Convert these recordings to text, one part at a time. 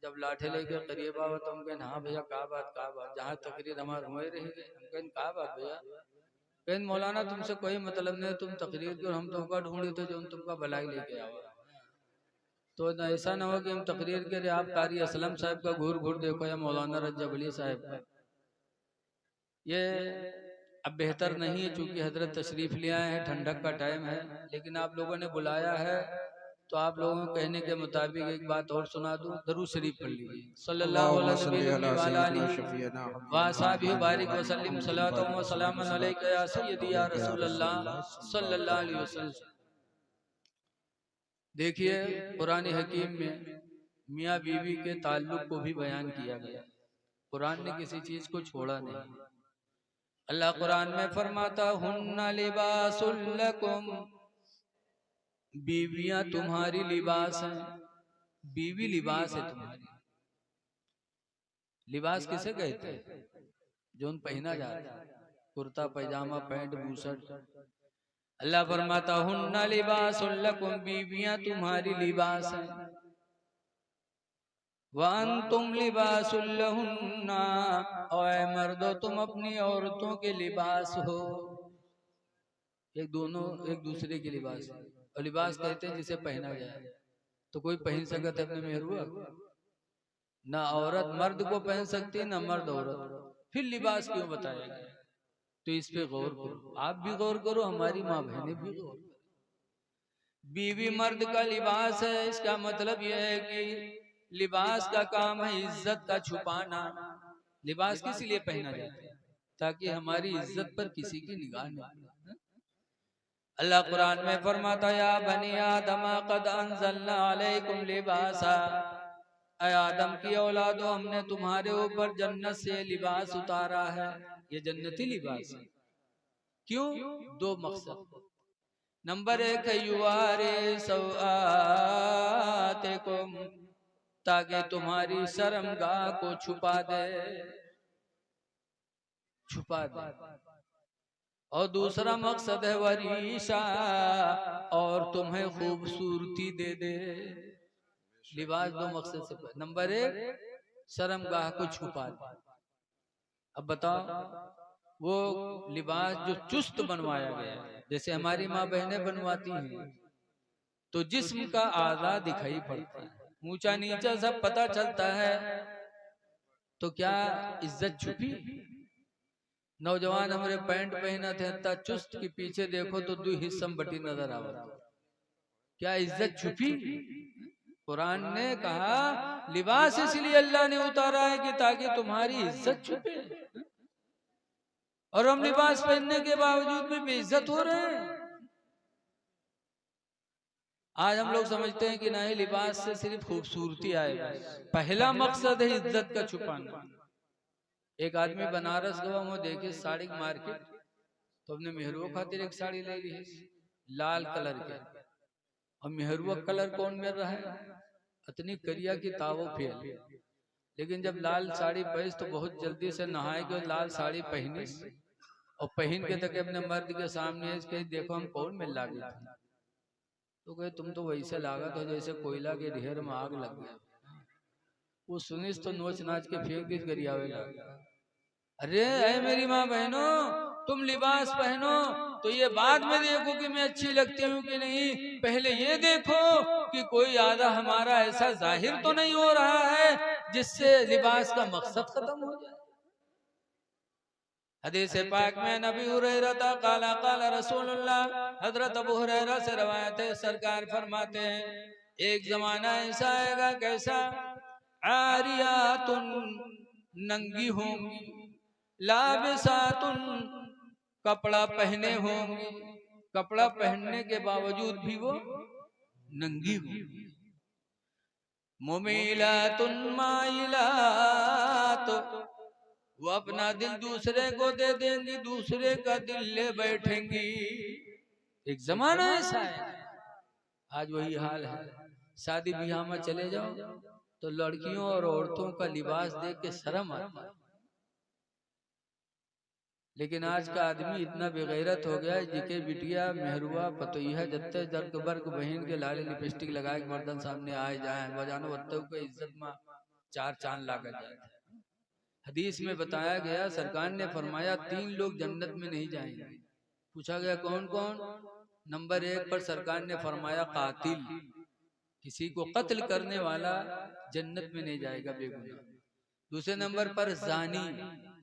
جب لاٹھے لے کے قریب آوا تو ہم کہیں ہاں بھیا کا بات جہاں تقریر ہمارے ہوئے رہی گئے ہم کہیں کا بات بھیا کہیں مولانا تم سے کوئی مطلب نہیں تم تقریر کی اور ہم تو کا ڈھونڈی تھے جو تم کا بھلائی لے کے آوا تو ایسا نہ ہو کہ ہم تقریر کے لیے آپ قاری اسلم صاحب کا گھور گھور دیکھو یا مولانا رجب علی صاحب کا یہ اب بہتر نہیں ہے چونکہ حضرت تشریف لے آئے ہیں ٹھنڈک کا ٹائم ہے لیکن آپ لوگوں نے بلایا ہے تو آپ لوگوں کے کہنے کے مطابق ایک بات اور سنا دوں درود شریف پڑھ لیجیے صلی اللہ علیہ نبی وعلی آلہ واصحابہ بارک وسلم صلاۃ و سلام علیک یا سیدی یا رسول اللہ صلی اللہ علیہ وسلم۔ دیکھیے قرآن حکیم میں میاں بیوی کے تعلق کو بھی بیان کیا گیا، قرآن نے کسی چیز کو چھوڑا نہیں۔ اللہ قرآن میں فرماتا ہن لباس لکم، بیویاں تمہاری لباس ہیں، بیوی لباس ہے تمہاری۔ لباس کسے کہتے ہیں؟ جو پہنا جاتا ہے، کرتا پائجامہ پینٹ بوسٹ۔ اللہ فرماتا ہن لباس لکم، بیویاں تمہاری لباس ہیں، وانتم لباس لہن، اور اے مردو تم اپنی عورتوں کے لباس ہو۔ ایک دوسرے کے لباس ہے، اور لباس کہتے ہیں جسے پہنا جائے۔ تو کوئی پہن سکتا ہے اپنے مہروا؟ نہ عورت مرد کو پہن سکتی نہ مرد عورت، پھر لباس کیوں بتایا گیا؟ تو اس پہ غور کرو، آپ بھی غور کرو، ہماری ماں بہنیں بھی غور کرو۔ بیوی مرد کا لباس ہے، اس کا مطلب یہ ہے کہ لباس کا کام ہے عزت کا چھپانا۔ لباس کس لیے پہنا جاتا ہے؟ تاکہ ہماری عزت پر کسی کی نگاہ نہ پڑے۔ اللہ قرآن میں فرماتا یا بنی آدم قد انزلنا علیکم لباسا، اے آدم کی اولادو ہم نے تمہارے اوپر جنت سے لباس اتارا ہے۔ یہ جنتی لباس ہے، کیوں؟ دو مقصد۔ نمبر ایک ہے یواری سوآتکم، تاکہ تمہاری شرمگاہ کو چھپا دے۔ اور دوسرا مقصد ہے وریشا، اور تمہیں خوبصورتی دے دے۔ لباس دو مقصد سے پہلے، نمبر ایک شرمگاہ کو چھپا دے۔ اب بتاؤ وہ لباس جو چست بنوایا گیا ہے، جیسے ہماری ماں بہنیں بنواتی ہیں، تو جسم کا اعضاء دکھائی پڑتا ہے، اونچا نیچا سب پتا چلتا ہے، تو کیا عزت چھپی؟ نوجوان ہمارے پینٹ پہنا تھے حتی چست کی پیچھے دیکھو تو دو حصہ بٹی نظر آتا، کیا عزت چھپی؟ قرآن نے کہا لباس اس لیے اللہ نے اتارا ہے کہ تاکہ تمہاری عزت چھپے، اور ہم لباس پہننے کے باوجود بھی بے عزت ہو رہے ہیں۔ آج ہم لوگ سمجھتے ہیں کہ نہیں لباس سے صرف خوبصورتی آئے، پہلا مقصد ہے عزت کا چھپانا۔ ایک آدمی بنارس گوا، وہ دیکھے ساڑی مارکیٹ، تو اپنے مہرو خاطر ایک ساڑی لے لی ہے لال کلر کے، اور مہرو کلر کون مل رہا ہے؟ اتنی کریا کی تاو پھیل، لیکن جب لال ساڑی پہنی تو بہت جلدی سے نہائے کہ لال ساڑی پہنی، اور پہن کے تک اپنے مرد کے سامنے اس کے دیکھو ہم کون مل لاگے تھے، تو کہے تم تو ویسے لاگا تھا جیسے کوئلہ کے ڈھیر میں آگ لگ گیا۔ وہ سنیس تو نوچ ناچ کے پھینک دی گریاوے لگا۔ ارے اے میری ماں بہنوں، تم لباس پہنو تو یہ بعد میں دیکھو کہ میں اچھی لگتی ہوں کہ نہیں، پہلے یہ دیکھو کہ کوئی آدھا ہمارا ایسا ظاہر تو نہیں ہو رہا ہے جس سے لباس کا مقصد ختم ہو جائے۔ حدیث پاک میں نبی ہریرہ قال قال رسول اللہ، حضرت ابو ہریرہ سے روایت ہے، سرکار فرماتے ہیں ایک زمانہ ایسا آئے گا، کیسا؟ عاریات، ننگی ہوں گی، لابسات، کپڑا پہنے ہوں گی، کپڑا پہننے کے باوجود بھی وہ ننگی ہوں گی، ممیلات مائلات، وہ اپنا دل دوسرے کو دے دیں گی، دوسرے کا دل لے بیٹھیں گی۔ ایک زمانہ ایسا ہے، آج وہی حال ہے۔ شادی بیاہ میں چلے جاؤ تو لڑکیوں اور عورتوں کا لباس دیکھ کے شرم آتی ہے، لیکن آج کا آدمی اتنا بغیرت ہو گیا ہے، جکے بٹیا مہروا پتویہ جتے درک برک بہن کے لالے لپسٹک لگائے کہ مردن سامنے آئے جائیں بجانو وطو کو عزت ماں 4 چاند لا کر جاتے ہیں۔ حدیث میں بتایا گیا، سرکار نے فرمایا 3 لوگ جنت میں نہیں جائیں گے۔ پوچھا گیا کون کون؟ نمبر 1 پر سرکار نے فرمایا قاتل، کسی کو قتل کرنے والا جنت میں نہیں جائے گا بے گناہ۔ دوسرے نمبر پر زانی،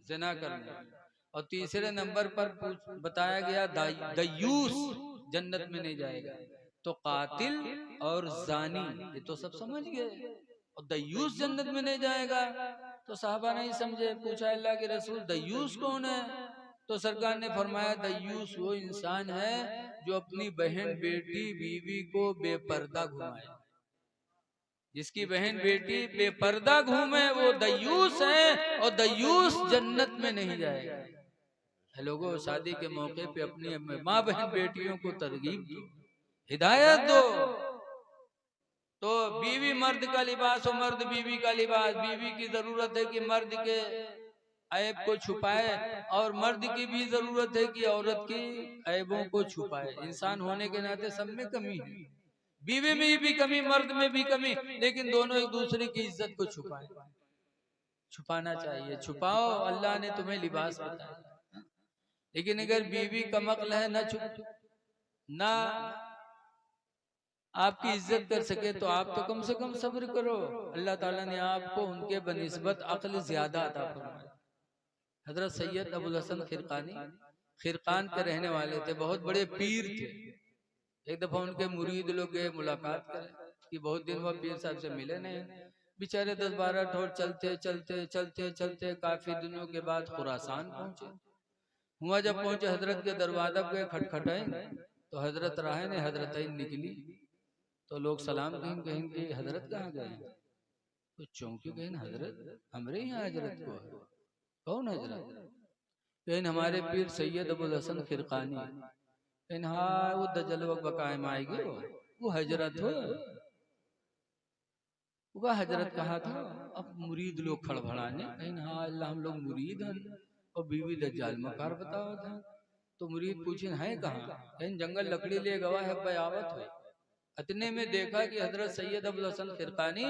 زنا کرنے والا، اور تیسرے نمبر پر بتایا گیا دیوس جنت میں نہیں جائے گا۔ تو قاتل اور زانی یہ تو سب سمجھ گئے، اور دیوس جنت میں نہیں جائے گا تو صحابہ نہیں سمجھے۔ پوچھا اللہ کے رسول دیوس کون ہے؟ تو سرکار نے فرمایا دیوس وہ انسان ہے جو اپنی بہن بیٹی بیوی کو بے پردہ گھمائے۔ جس کی بہن بیٹی بے پردہ گھومے وہ دیوس ہے، اور دیوس جنت میں نہیں جائے گا۔ لوگوں شادی کے موقع پہ اپنی ماں بہن بیٹیوں کو ترغیب دو، ہدایت دو۔ تو بیوی مرد کا لباس ہو، مرد بیوی کا لباس۔ بیوی کی ضرورت ہے کہ مرد کے عیب کو چھپائے، اور مرد کی بھی ضرورت ہے کہ عورت کی عیبوں کو چھپائے۔ انسان ہونے کے ناطے سب میں کمی ہے، بیوی میں بھی کمی، مرد میں بھی کمی، لیکن دونوں ایک دوسرے کی عزت کو چھپائے۔ چھپانا چاہیے، چھپاؤ، اللہ نے تمہیں لباس بتایا۔ لیکن اگر بیوی کم عقل ہے، نہ آپ کی عزت کر سکے تو آپ تو کم سے کم صبر کرو۔ اللہ تعالیٰ نے آپ کو ان کے بنسبت عقل زیادہ عطا فرمائی۔ حضرت سید ابو الحسن خرقانی خرقان کے رہنے والے تھے، بہت بڑے پیر تھے۔ ایک دفعہ ان کے مرید لوگ گئے ملاقات کرے کہ بہت دن وہ پیر صاحب سے ملے نہیں، بیچارے 10-12 ٹھوٹ چلتے چلتے چلتے چلتے کافی دنوں کے بعد خراسان پہنچے۔ ہوا جب پہنچے حضرت کے دروازہ پہ کھٹکھٹائیں تو حضرت راہ نے حضرتین نکلی، تو لوگ سلام کہیں گے حضرت کہاں گئے؟ تو چونکہ کہیں حضرت ہمارے یہاں حضرت کو ہے۔ کون حضرت؟ کہیں ہمارے پیر سید ابو الحسن خرقانی۔ کہیں ہاں وہ دجل وقت بقائم آئے گی، وہ حضرت ہو۔ وہ حضرت کہا تھا، اب مرید لوگ کھڑبھڑانے، کہیں ہاں اللہ ہم لوگ مرید ہیں، اور بیوی دجال مکار بتاوا تھا۔ تو مرید پوچھیں ہیں کہاں؟ کہیں جنگل لکڑی لے گواہ ہے بیعت ہوئی۔ اتنے میں دیکھا کہ حضرت سید ابو الحسن خرقانی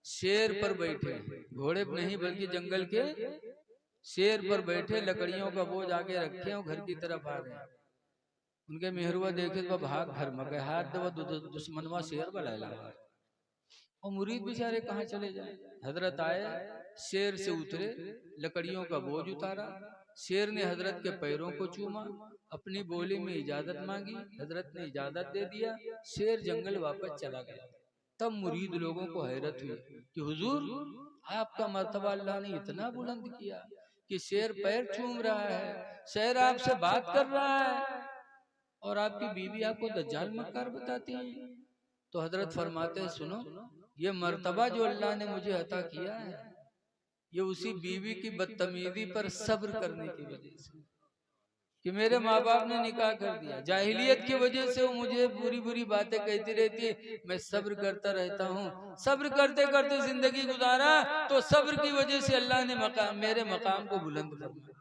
شیر پر بیٹھے، گھوڑے پر نہیں بلکہ جنگل کے شیر پر بیٹھے، لکڑیوں کا بوجھ آگے رکھے اور گھر کی طرف آ گئے۔ ان کے مہروا دیکھے تو بھاگ گھر میں گئے، ہاتھ دو دشمنوا شیر بلائے لگا، اور مرید بیچارے کہاں چلے جائیں۔ حضرت آئے، شیر سے اترے، لکڑیوں کا بوجھ اتارا، شیر نے حضرت کے پیروں کو چوما، اپنی بولی میں اجازت مانگی، حضرت نے اجازت دے دیا، شیر جنگل واپس چلا گیا۔ تب مرید لوگوں کو حیرت ہوئی کہ حضور آپ کا مرتبہ اللہ نے اتنا بلند کیا کہ شیر پیر چوم رہا ہے، شیر آپ سے بات کر رہا ہے، اور آپ کی بیوی آپ کو دجال مکار بتاتی ہیں۔ تو حضرت فرماتے ہیں سنو، یہ مرتبہ جو اللہ نے مجھے عطا کیا ہے یہ اسی بیوی کی بدتمیزی پر صبر کرنے کی وجہ سے، کہ میرے ماں باپ نے نکاح کر دیا، جاہلیت کی وجہ سے وہ مجھے بری بری باتیں کہتی رہتی ہے، میں صبر کرتا رہتا ہوں، صبر کرتے کرتے زندگی گزارا، تو صبر کی وجہ سے اللہ نے میرے مقام کو بلند فرمایا۔